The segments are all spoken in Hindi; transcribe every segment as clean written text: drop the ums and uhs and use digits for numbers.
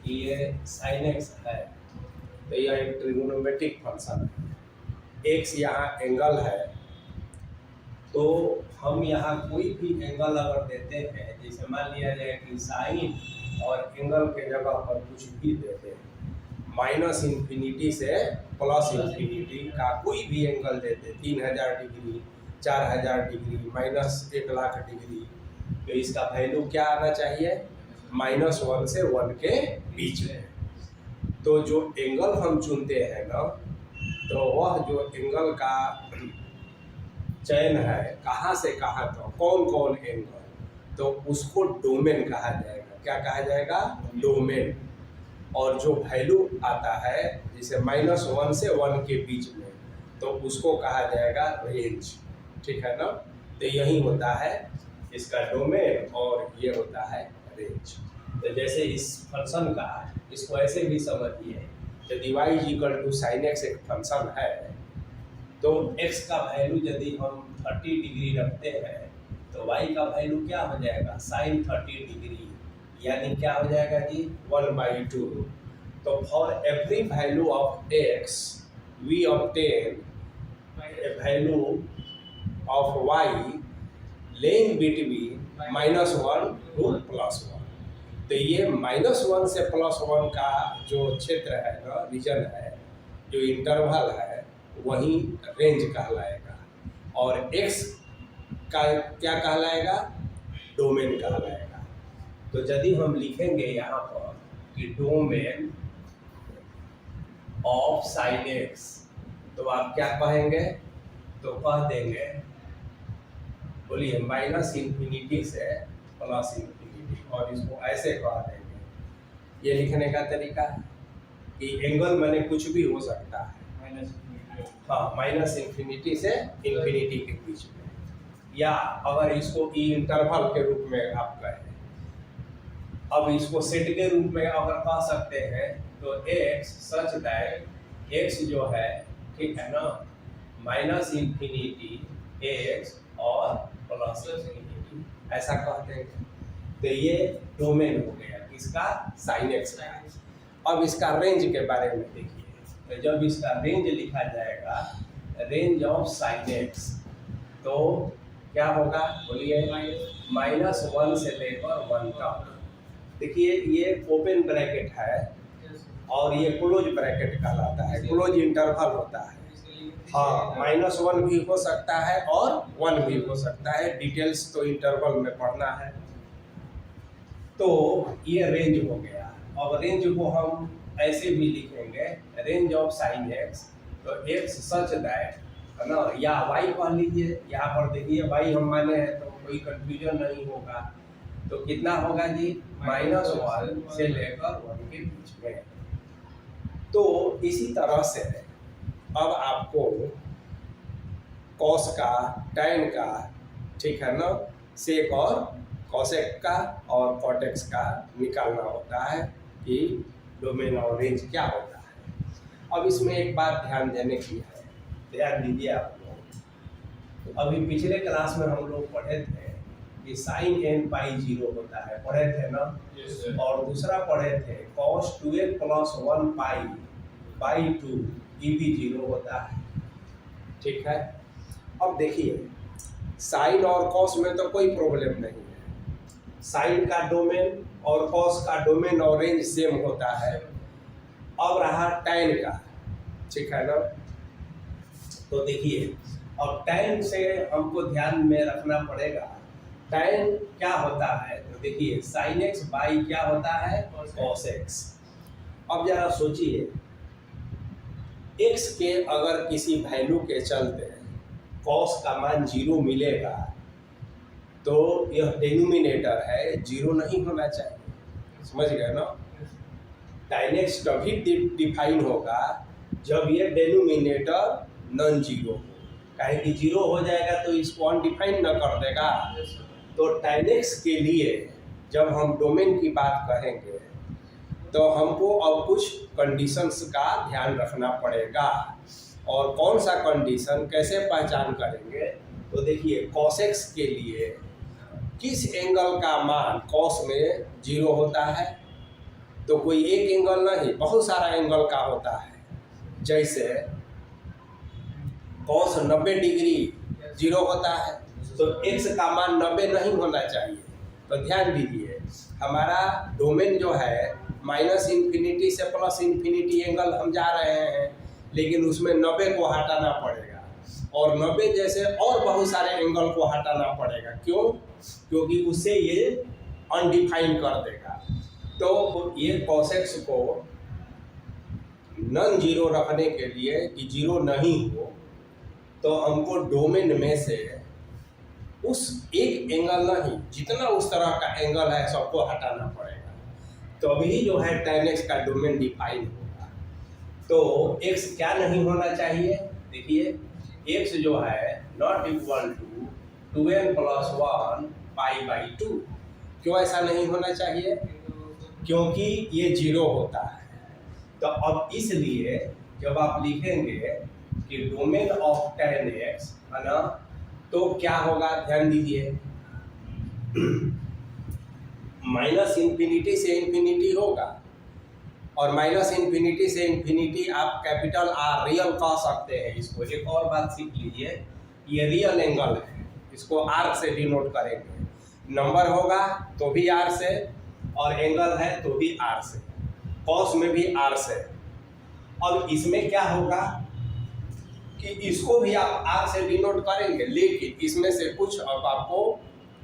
कि ये साइन एक्स है तो यह एक ट्रिगोनोमेट्रिक फंक्शन है। एक्स यहाँ एंगल है, तो हम यहाँ कोई भी एंगल अगर देते हैं, जैसे मान लिया जाए कि साइन और एंगल के जगह पर कुछ भी देते हैं, माइनस इन्फिनिटी से प्लस इन्फिनिटी का कोई भी एंगल देते, 3000 डिग्री, 4000 डिग्री, -1,00,000 डिग्री, तो इसका वैल्यू क्या आना चाहिए? -1 से 1 के बीच में। तो जो एंगल हम चुनते हैं ना, तो वह जो एंगल का चयन है कहाँ से कहाँ तक, कौन कौन एंगल, तो उसको डोमेन कहा जाएगा। क्या कहा जाएगा? डोमेन। और जो वैल्यू आता है जैसे -1 से 1 के बीच में, तो उसको कहा जाएगा रेंज। ठीक है ना? तो यही होता है इसका डोमेन और ये होता है रेंज। तो जैसे इस फंक्शन का, इसको ऐसे भी समझिए, यदि y = sin x एक फंक्शन है, तो x का वैल्यू यदि हम 30 डिग्री रखते हैं तो y का वैल्यू क्या हो जाएगा? sin 30 डिग्री, यानी क्या हो जाएगा जी? 1/2। तो for every value of x we obtain a value of y laying between -1 to +1। तो ये -1 से +1 का जो क्षेत्र है ना, रीजन है, जो इंटरवल है, वही रेंज कहलाएगा। और x का क्या कहलाएगा? डोमेन कहलाएगा। तो यदि हम लिखेंगे यहाँ पर कि डोमेन ऑफ साइन एक्स, तो आप क्या कहेंगे? तो कह देंगे, बोलिए, -इन्फिनिटी से +इन्फिनिटी, और इसको ऐसे कह देंगे। ये लिखने का तरीका है कि एंगल मैंने कुछ भी हो सकता है, हाँ, -इन्फिनिटी से इन्फिनिटी के बीच में, या अगर इसको इंटरवल के रूप में आप कहें, अब इसको सेट के रूप में अगर कह सकते हैं, तो x सच दैट x जो है, ठीक है ना, -इन्फिनिटी x और +इन्फिनिटी, ऐसा कहते हैं। तो ये डोमेन हो गया किसका? साइन एक्स का। अब इसका रेंज के बारे में देखिए, तो जब इसका रेंज लिखा जाएगा, रेंज ऑफ साइन एक्स, तो क्या होगा? बोलिए, -1 से लेकर 1 तक। देखिए, ये ओपन ब्रैकेट है और ये क्लोज ब्रैकेट कहलाता है, क्लोज इंटरवल होता है। हाँ, -1 भी हो सकता है और 1 भी हो सकता है, डिटेल्स तो इंटरवल में पढ़ना है। तो ये रेंज हो गया। अब रेंज को हम ऐसे भी लिखेंगे, रेंज ऑफ साइन एक्स, तो एक्स सच दैट, है ना, या वाई कह लीजिए। यहाँ पर देखिए वाई हम माने हैं, तो कोई कंफ्यूजन नहीं होगा। तो कितना होगा जी? -1 से लेकर 1 के बीच में। तो इसी तरह से अब आपको कॉस का, टैन का, ठीक है ना, सेक और कॉसेक का और कॉटेक्स का निकालना होता है कि डोमेन और रेंज क्या होता है। अब इसमें एक बात ध्यान देने की है, ध्यान दीजिए आप लोग। अभी पिछले क्लास में हम लोग पढ़े थे कि sin n पाई 0 होता है, पढ़े थे ना? yes, और दूसरा पढ़े थे cos 2n + 1 पाई 2 ये भी 0 होता है। ठीक है? अब देखिए, साइन और कॉस में तो कोई प्रॉब्लम नहीं है, साइन का डोमेन और कॉस का डोमेन और रेंज सेम होता है। अब रहा टैन का, ठीक है ना? तो देखिए, अब टैन से हमको ध्यान में रखना पड़ेगा, टैन क्या होता है। तो देखिए, साइन एक्स बाई क्या होता है? Cos x. अब जरा सोचिए, एक्स के अगर किसी वैल्यू के चलते कॉस का मान 0 मिलेगा, तो यह डिनोमिनेटर है, 0 नहीं होना चाहिए। समझ गए ना? टैन एक्स तभी डिफाइन होगा जब ये डिनोमिनेटर नॉन जीरो हो। कहे कि 0 हो जाएगा तो इसको अनडिफाइन न कर देगा। तो टैन एक्स के लिए जब हम डोमेन की बात कहेंगे, तो हमको अब कुछ कंडीशंस का ध्यान रखना पड़ेगा। और कौन सा कंडीशन, कैसे पहचान करेंगे? तो देखिए, कॉस एक्स के लिए किस एंगल का मान कॉस में 0 होता है? तो कोई एक एंगल नहीं, बहुत सारा एंगल का होता है। जैसे cos 90 डिग्री 0 होता है, तो x का मान 90 नहीं होना चाहिए। तो ध्यान दीजिए, हमारा डोमेन जो है -∞ से +∞ एंगल हम जा रहे हैं, लेकिन उसमें 90 को हटाना पड़ेगा, और 90 जैसे और बहुत सारे एंगल को हटाना पड़ेगा। क्यों? क्योंकि उससे ये अनडिफाइन कर देगा। तो ये cos x को नॉन जीरो रखने के लिए कि जीरो नहीं हो, तो हमको डोमेन में से उस एक एंगल नहीं, जितना उस तरह का एंगल है सबको हटाना पड़ेगा, तभी जो है tan x का डोमेन डिफाइन होगा। तो x क्या नहीं होना चाहिए? देखिए, x जो है नॉट इक्वल टू 2n + 1 π/2। क्यों ऐसा नहीं होना चाहिए? क्योंकि ये 0 होता है। तो अब इसलिए जब आप लिखेंगे कि डोमेन ऑफ tan x है ना, तो क्या होगा? ध्यान दीजिए, -∞ से इंफिनिटी होगा, और -∞ से इंफिनिटी आप कैपिटल R रियल कह सकते हैं इसको। एक और बात सीख लीजिए, ये रियल एंगल है, इसको R से डिनोट करेंगे। नंबर होगा तो भी R से, और एंगल है तो भी R से, कॉस में भी R से। अब इसमें क्या होगा कि इसको भी आप R से डिनोट करेंगे, लेकिन इसमें से कुछ अब आपको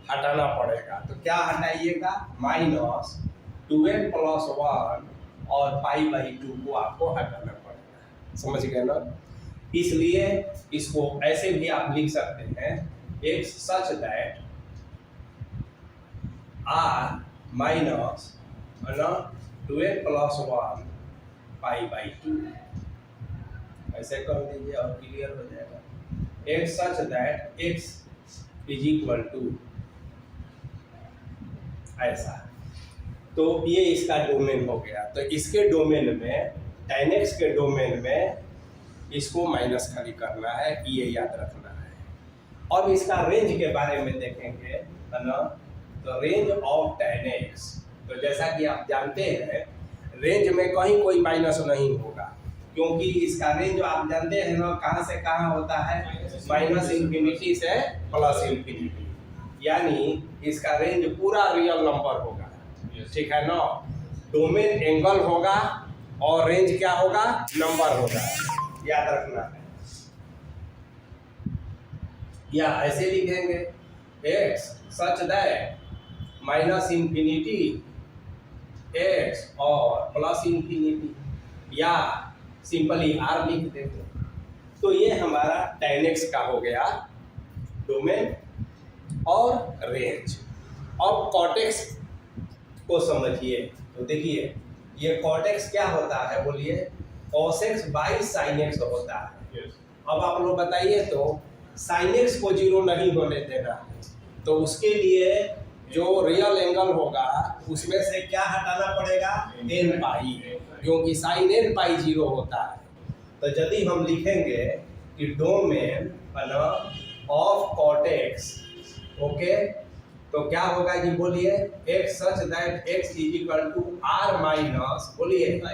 हटाना पड़ेगा। तो क्या हटाइएगा? -2n + 1 और π/2 को आपको हटाना पड़ेगा। समझ गए ना? इसलिए इसको ऐसे भी आप लिख सकते हैं, x such that r minus 2n + 1 π/2, ऐसे कर दीजिए और क्लियर हो जाएगा। x such that x is equal to ऐसा। तो ये इसका डोमेन हो गया। तो इसके डोमेन में, tan x के डोमेन में इसको माइनस खाली करना है, ये याद रखना है। अब इसका रेंज के बारे में देखेंगे, है ना। तो रेंज ऑफ tan x, तो जैसा कि आप जानते हैं, रेंज में कहीं कोई माइनस नहीं होगा, क्योंकि इसका रेंज आप जानते हैं ना, कहाँ से कहाँ होता है? -∞ से +∞, यानी इसका रेंज पूरा रियल नंबर होगा। ठीक है ना। डोमेन एंगल होगा और रेंज क्या होगा? नंबर होगा, याद रखना है। या ऐसे लिखेंगे, x सच दैट -∞ x और +∞, या सिंपली R लिख देते। तो ये हमारा tan x का हो गया डोमेन और रेंज। अब cot x को समझिए। तो देखिए, ये cot x क्या होता है? बोलिए, cos x / sin x होता है। अब आप लोग बताइए, तो sin x को 0 नहीं होने देना है, तो उसके लिए जो रियल एंगल होगा उसमें से क्या हटाना पड़ेगा? n π, क्योंकि sin n π 0 होता है। तो यदि हम लिखेंगे कि domain of cot x, okay, तो क्या होगा जी? बोलिए, x such that x is equal to r minus, बोलिए, n π,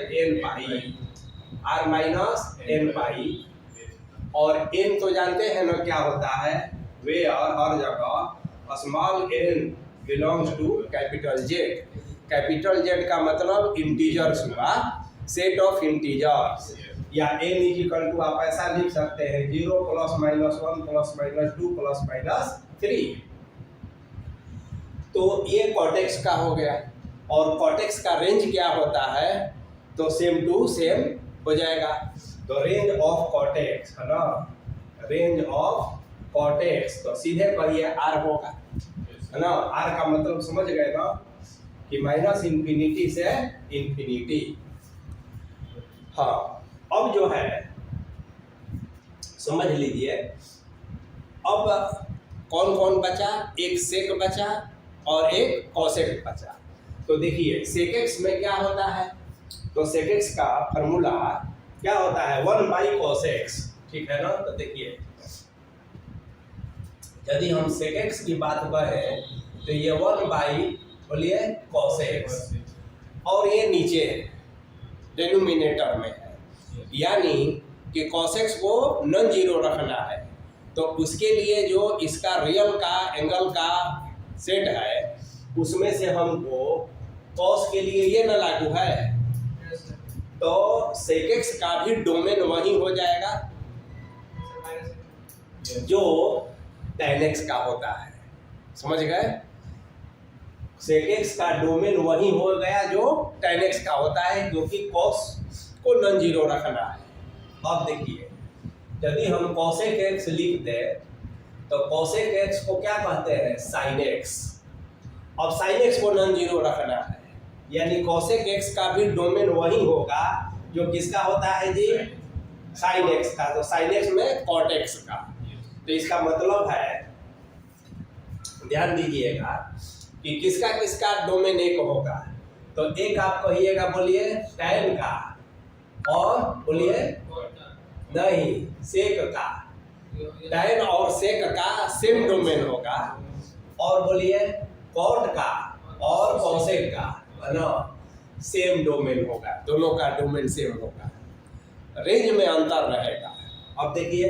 r माइनस n π। और n तो जानते हैं ना क्या होता है? वेयर, हर जगह small n belongs to capital Z। Capital Z का मतलब इंटीजर्स हुआ, सेट ऑफ इंटीजर्स। या n इज इक्वल टू आप ऐसा लिख सकते हैं, 0 ± 1 ± 2 ± 3। तो ये cot x का हो गया। और cot x का रेंज क्या होता है? तो सेम टू सेम हो जाएगा। तो रेंज ऑफ cot x, है ना, रेंज ऑफ cot x, तो सीधे कहिए R होगा, है ना। R का मतलब समझ गए ना, कि -∞ से इंफिनिटी। हाँ, अब जो है समझ लीजिए, अब कौन कौन बचा? एक सेक बचा और एक कॉसेक बचा। तो देखिए, सेक एक्स में क्या होता है? तो सेक एक्स का फॉर्मूला क्या होता है? 1/cos x, ठीक है ना। तो देखिए, यदि हम सेक एक्स की बात करें तो ये 1/, बोलिए, cos x। और ये नीचे है, डिनोमिनेटर में है, यानी कि cos x को नॉन जीरो रखना है। तो उसके लिए जो इसका रियल का एंगल का सेट है उसमें से हमको cos के लिए ये न लागू है, तो sec x का भी डोमेन वही हो जाएगा जो tan x का होता है। समझ गए? sec x का डोमेन वही हो गया जो tan x का होता है, क्योंकि cos को नॉन जीरो रखना है। अब देखिए, यदि हम cosec x लिख दें तो cosec x को क्या कहते हैं? sin x। अब sin x को नॉन जीरो रखना है, यानी cosec x का भी डोमेन वही होगा जो किसका होता है जी? sin x का। तो sin x में cot x का। तो इसका मतलब है, ध्यान दीजिएगा कि किसका किसका डोमेन एक होगा। तो एक आप कहिएगा, बोलिए tan का, और बोलिए नहीं sec का। tan और sec का सेम डोमेन होगा, और बोलिए cot का और cosec का, है ना, सेम डोमेन होगा। दोनों का डोमेन सेम होगा, रेंज में अंतर रहेगा। अब देखिए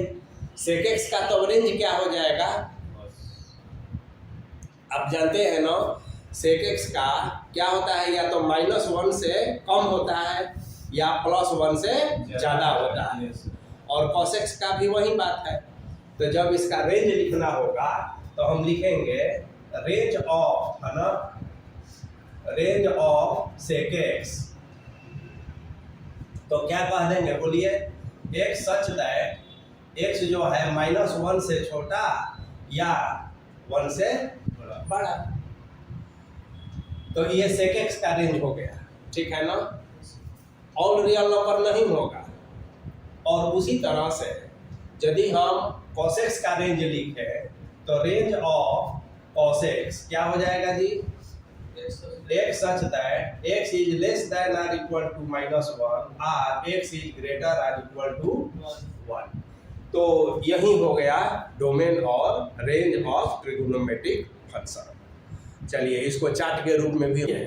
sec x का तो रेंज क्या हो जाएगा? आप जानते हैं ना, sec x का क्या होता है? या तो -1 से कम होता है या +1 से ज़्यादा होता है, और cos x का भी वही बात है। तो जब इसका रेंज लिखना होगा तो हम लिखेंगे रेंज ऑफ, है ना, रेंज ऑफ sec x। तो क्या कह देंगे? बोलिए x सच दैट x जो है -1 से छोटा या 1 से बड़ा। तो ये sec x का रेंज हो गया, ठीक है ना। ऑल रियल नंबर नहीं होगा। और उसी तरह से यदि हम cos x का रेंज लिखे तो रेंज ऑफ cos x क्या हो जाएगा जी? x such that x is less than or equal to -1 or x is greater or equal to 1। तो यही हो गया डोमेन और रेंज ऑफ ट्रिगोनोमेट्रिक फंक्शन। चलिए इसको चार्ट के रूप में भी है।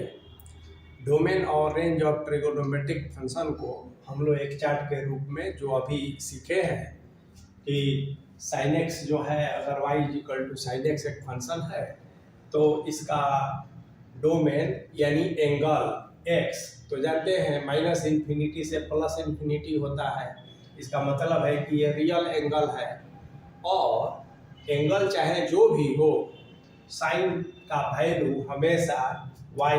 डोमेन और रेंज ऑफ ट्रिगोनोमेट्रिक फंक्शन को हम लोग एक चार्ट के रूप में जो अभी सीखे हैं कि sin x जो है, अगर y = sin x एक फंक्शन है तो इसका डोमेन यानी एंगल x तो जानते हैं -∞ से +∞ होता है। इसका मतलब है कि ये रियल एंगल है, और एंगल चाहे जो भी हो, साइन का वैल्यू हमेशा y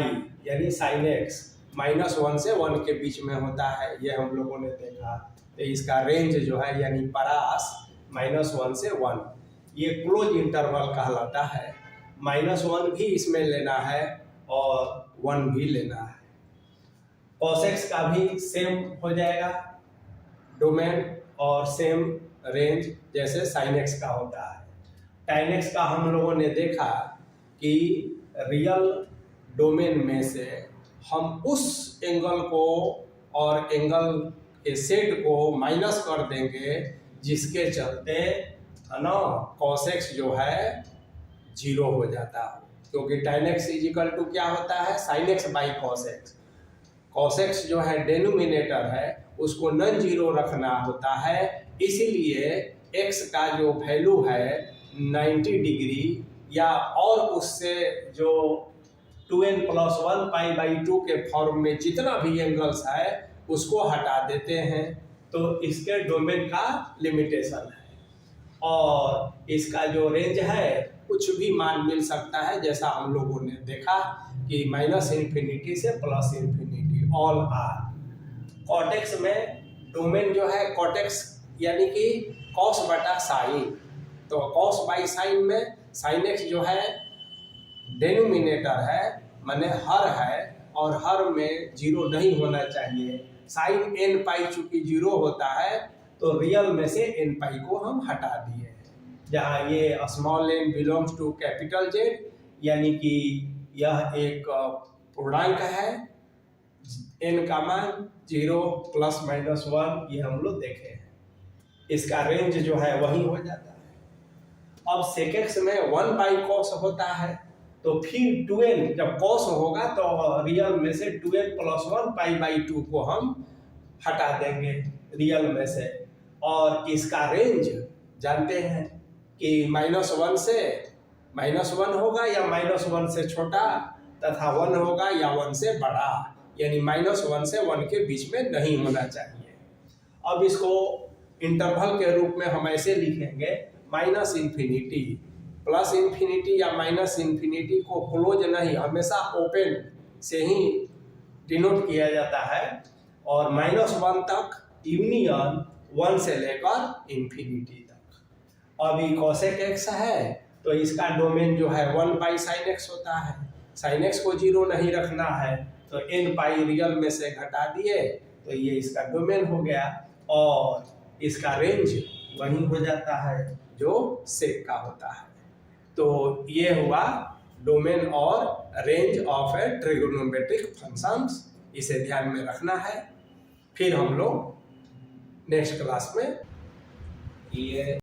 यानी sin x -1 से 1 के बीच में होता है। ये हम लोगों ने देखा। तो इसका रेंज जो है यानी परास -1 से 1, ये क्लोज इंटरवल कहलाता है। -1 भी इसमें लेना है और 1 भी लेना है। cos x का भी सेम हो जाएगा डोमेन और सेम रेंज जैसे sin x का होता है। tan x का हम लोगों ने देखा कि रियल डोमेन में से हम उस एंगल को और एंगल के सेट को माइनस कर देंगे, जिसके चलते है ना cos x जो है 0 हो जाता है, क्योंकि tan x = क्या होता है? sin x by cos x। cos x जो है डेनोमिनेटर है, उसको नॉन जीरो रखना होता है, इसलिए x का जो वैल्यू है 90 डिग्री या और उससे जो 2n+1π/2 के फॉर्म में जितना भी एंगल्स है उसको हटा देते हैं। तो इसके डोमेन का लिमिटेशन है, और इसका जो रेंज है कुछ भी मान मिल सकता है, जैसा हम लोगों ने देखा कि -∞ से +∞ ऑल आर। cot x में डोमेन जो है cot x यानी कि cos बटा साइन, तो cos बाई साइन में sin x जो है डेनोमिनेटर है, माने हर है, और हर में 0 नहीं होना चाहिए। sin n चूंकि 0 होता है तो रियल में से n को हम हटा दिए, जहाँ ये small n belongs to capital Z, यानी कि यह एक पूर्णांक है, n का मान 0 ± 1, ये हम लोग देखे हैं। इसका रेंज जो है वही हो जाता है। अब sec x में 1/cos होता है, तो फिर 2n जब कॉस होगा तो रियल में से 2n प्लस 1 पाई बाई 2 को हम हटा देंगे रियल में से। और इसका रेंज जानते हैं कि -1 से -1 होगा या -1 से छोटा तथा 1 होगा या 1 से बड़ा, यानी -1 से 1 के बीच में नहीं होना चाहिए। अब इसको इंटरवल के रूप में हम ऐसे लिखेंगे -इंफिनिटी प्लस इंफिनिटी या -इंफिनिटी को क्लोज नहीं, हमेशा ओपन से ही डिनोट किया जाता है, और -1 तक यूनियन 1 से लेकर इंफिनिटी तक। अभी cosec x है तो इसका डोमेन जो है 1/sin x होता है, sin x को 0 नहीं रखना है तो n पाई रियल में से घटा दिए तो ये इसका डोमेन हो गया, और इसका रेंज वही हो जाता है जो sec का होता है। तो ये हुआ डोमेन और range of A trigonometric functions, इसे ध्यान में रखना है। फिर हम लोग नेक्स्ट क्लास में ये